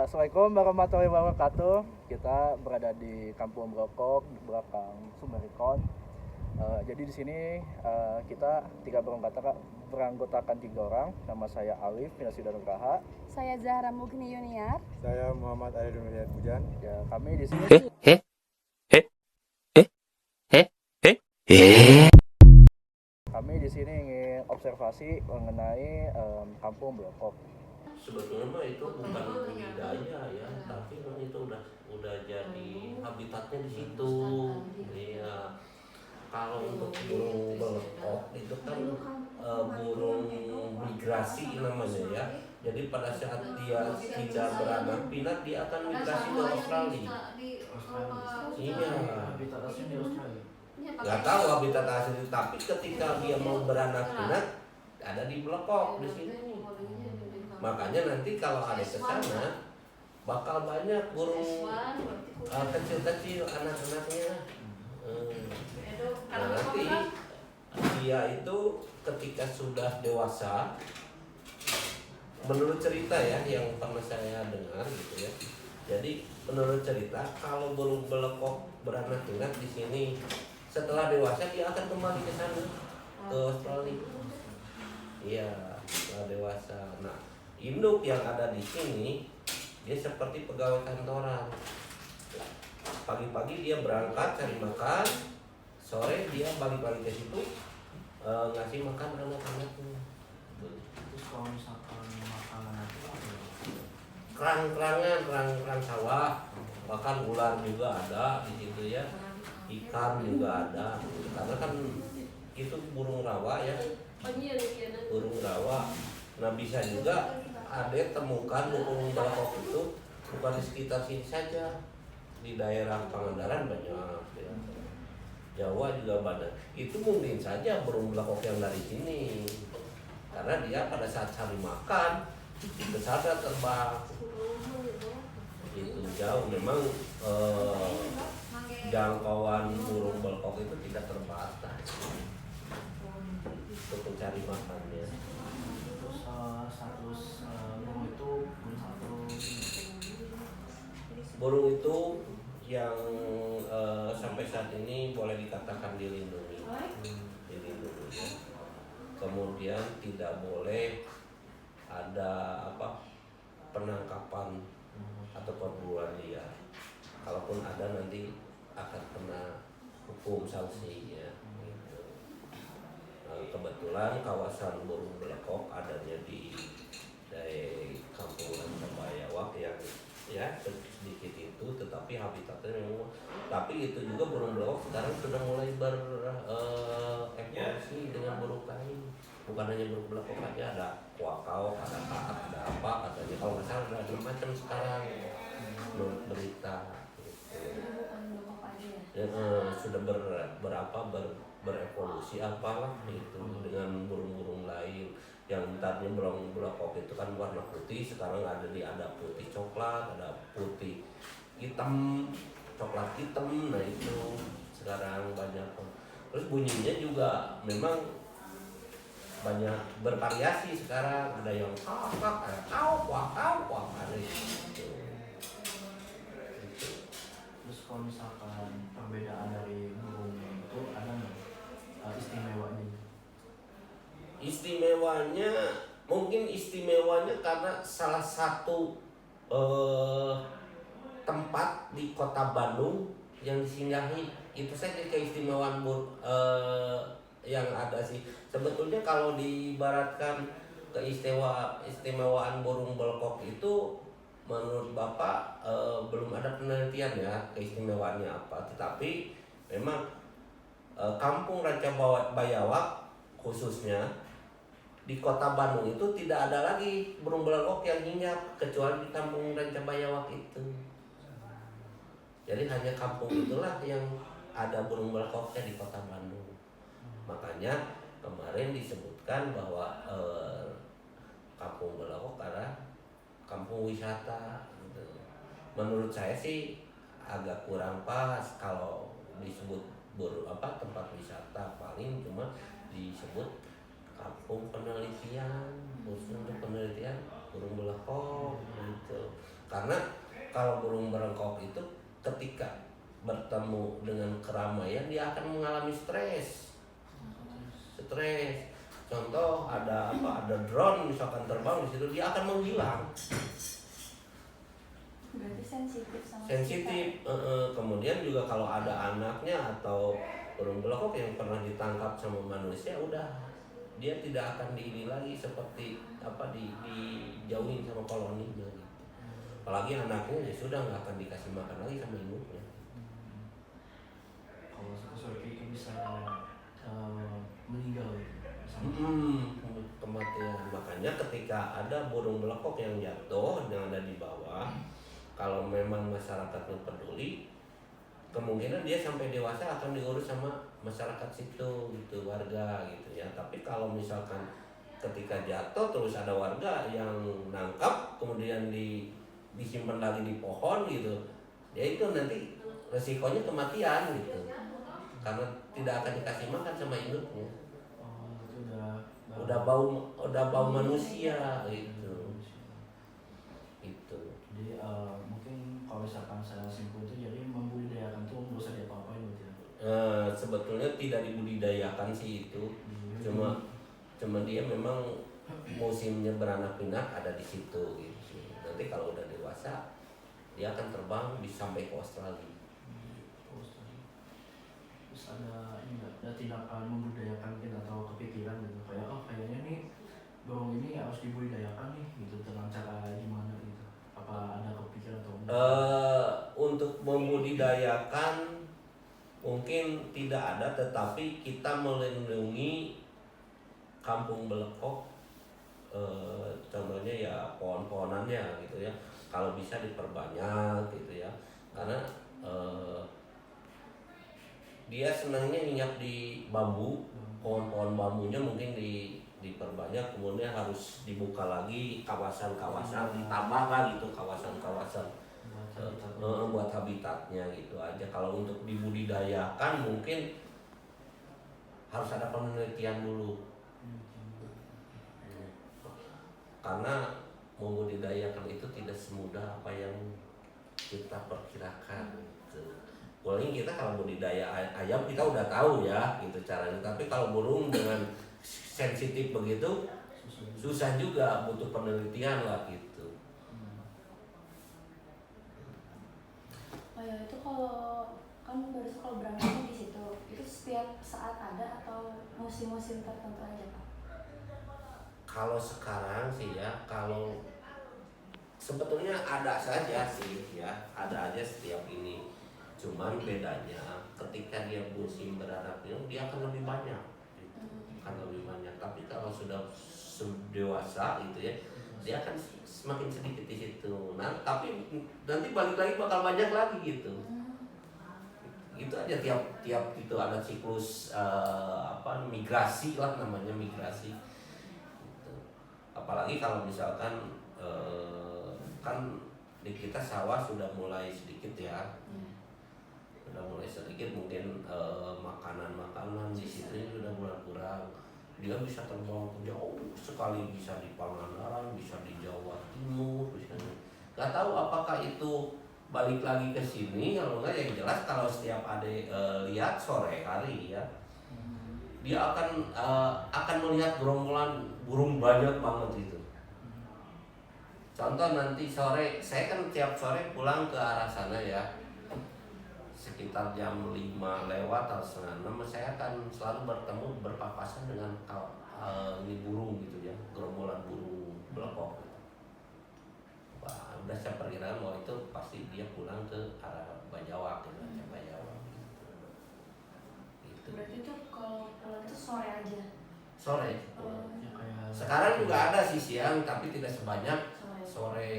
Assalamualaikum warahmatullahi wabarakatuh. Kita berada di Kampung Brokok di belakang Sumerikon. Jadi di sini kita beranggotakan 3 orang. Nama saya Alif Minasida Nugraha. Saya Zahra Mugni Yuniar. Saya Muhammad Ali Dunia Bujan. Ya, kami di sini kami di sini ingin observasi mengenai Kampung Brokok. Sebetulnya mah itu bukan budidaya ya, tapi memang itu udah jadi habitatnya di situ. Iya. Kalau untuk burung belekok itu kan burung migrasi namanya ya. Jadi pada saat dia tidak beranak pinak dia akan migrasi ke Australia. Iya. Habitat aslinya di Australia. Gak tahu habitat asli, tapi ketika dia mau beranak pinak ada di belekok di sini. Makanya nanti kalau ada ke sana bakal banyak burung kecil-kecil anak-anaknya. Nah, nanti dia itu ketika sudah dewasa, menurut cerita ya yang pernah saya dengar gitu ya. Jadi menurut cerita kalau burung belekok beranak pinak di sini setelah dewasa dia akan kembali ke sana ke Australia. Iya, setelah dewasa. Nah, induk yang ada di sini dia seperti pegawai kantoran. Pagi-pagi dia berangkat cari makan, sore dia balik lagi ke situ ngasih makan anak-anaknya. Terus kalau misalkan makanan itu apa ya? Kerang sawah, bahkan ular juga ada di situ ya, ikan juga ada. Karena kan itu burung rawa ya, burung rawa. Nah bisa juga ada temukan burung belekok itu bukan di sekitar sini saja, di daerah Pangandaran banyak ya. Jawa juga banyak. Itu mungkin saja burung belekok yang dari sini, karena dia pada saat cari makan ke sana terbang. Itu jauh memang jangkauan burung belekok itu tidak terbatas untuk mencari makannya. Terus status burung itu belum satu. Burung itu yang sampai saat ini boleh dikatakan dilindungi ya. Kemudian tidak boleh ada penangkapan atau perburuan liar. Kalaupun ada nanti akan kena hukum sanksinya. Gitu. Kebetulan kawasan burung belekok adanya di Kampung Bayawak yang ya sedikit itu, tetapi habitatnya memang. Tapi itu juga burung belekok sekarang sudah mulai berevolusi dengan burung lain. Bukan hanya burung belekok aja, ada kuakau, ada kaak, ada apa katanya. Kalau nggak salah ada macam sekarang menurut berita. Sudah berevolusi apalah itu dengan burung-burung lain yang tadinya burung belekok itu kan warna putih, sekarang ada putih coklat, ada putih hitam, coklat hitam. Nah itu sekarang banyak. Terus bunyinya juga memang banyak bervariasi sekarang, ada yang kak, ada gitu. Terus kalau misalkan perbedaan dari burung itu ada nggak istimewanya? Istimewanya karena salah satu tempat di kota Bandung yang disinggahi itu saja keistimewaan yang ada sih. Sebetulnya kalau diibaratkan keistimewaan burung belekok itu menurut Bapak belum ada penelitian ya keistimewaannya apa. Tetapi memang Kampung Ranca Bayawak khususnya di kota Bandung itu tidak ada lagi burung belekok yang hinggap kecuali di Kampung Ranca Bayawak itu. Jadi hanya kampung itulah yang ada burung belekoknya di kota Bandung. Makanya kemarin disebutkan bahwa Kampung Belekok adalah kampung wisata. Gitu. Menurut saya sih agak kurang pas kalau disebut tempat wisata, paling cuma disebut kampung penelitian, khusus untuk penelitian burung belekok gitu. Karena kalau burung berengkok itu ketika bertemu dengan keramaian dia akan mengalami stres. Contoh ada drone misalkan terbang di situ, dia akan menghilang. Berarti sensitif sama Sensitif. Kemudian juga kalau ada anaknya atau burung belokok yang pernah ditangkap sama manusia, udah dia tidak akan diini lagi seperti dijauhin sama koloninya gitu. Apalagi anaknya ya sudah nggak akan dikasih makan lagi sama induknya. Kalau sore itu bisa meninggal gitu. Kematian. Makanya ketika ada burung belekok yang jatuh yang ada di bawah, kalau memang masyarakatnya peduli, kemungkinan dia sampai dewasa akan diurus sama masyarakat situ gitu, warga gitu ya. Tapi kalau misalkan ketika jatuh terus ada warga yang nangkap kemudian disimpan lagi di pohon gitu, ya itu nanti resikonya kematian gitu, karena tidak akan dikasih makan sama induknya. Itu udah bau manusia gitu. Jadi mungkin kalau misalkan saya simpul itu jadi membudidayakan tuh nggak usah diapa-apain gitu ya. Sebetulnya tidak dibudidayakan sih itu, cuma dia memang musimnya beranak pinak ada di situ gitu. Nanti kalau udah dewasa dia akan terbang bisa sampai ke Australia. Terus ada ini nggak, ada tindakan membudidayakan mungkin atau kepikiran gitu kayak kayaknya nih burung ini harus dibudidayakan nih gitu, dengan cara gimana gitu, apa ada kepikiran atau Untuk membudidayakan mungkin tidak ada, tetapi kita melindungi kampung belekok, contohnya ya pohon-pohonannya gitu ya, kalau bisa diperbanyak gitu ya, karena dia senangnya nginyak di bambu, pohon-pohon bambunya mungkin diperbanyak, kemudian harus dibuka lagi kawasan-kawasan, ditambah lagi gitu kawasan-kawasan buat habitatnya gitu aja. Kalau untuk dibudidayakan mungkin harus ada penelitian dulu, karena membudidayakan itu tidak semudah apa yang kita perkirakan gitu. Paling kita kalau budidaya ayam kita udah tahu ya gitu caranya, tapi kalau burung dengan sensitif begitu susah juga, butuh penelitian lah gitu. Oh ya, itu kalau kan baru kalau berangkatnya di situ, itu setiap saat ada atau musim-musim tertentu aja Pak? Kalau sekarang sih ya, kalau sebetulnya ada saja sih ya, ada aja setiap ini. Cuman bedanya ketika dia musim beranak pinak dia akan lebih banyak, Tapi kalau sudah dewasa gitu ya, dia akan semakin sedikit di situ. Nah, tapi nanti balik lagi bakal banyak lagi gitu. Itu aja tiap itu ada siklus migrasi lah, namanya migrasi. Gitu. Apalagi kalau misalkan kan di kita sawah sudah mulai sedikit ya. Sudah mulai sedikit mungkin makanan di situ sudah mulai kurang. Dia bisa terbang jauh sekali, bisa di Pangandaran, bisa di Jawa Timur, bisa. Gak tahu apakah itu balik lagi ke sini, kalau enggak yang jelas kalau setiap adik lihat sore hari ya, dia akan melihat gerombolan burung banyak banget itu. Contoh nanti sore, saya kan tiap sore pulang ke arah sana ya, sekitar jam 5 lewat atau setengah 6 saya akan selalu bertemu berpapasan dengan ini burung gitu ya, gerombolan burung belekok gitu. Wah, udah saya perkirakan bahwa itu pasti dia pulang ke arah Bajawak gitu, Bajawak gitu. Berarti itu kalau pulang itu sore aja? Sore. ya kayak Sekarang juga ada sih siang, tapi tidak sebanyak Sore. sore.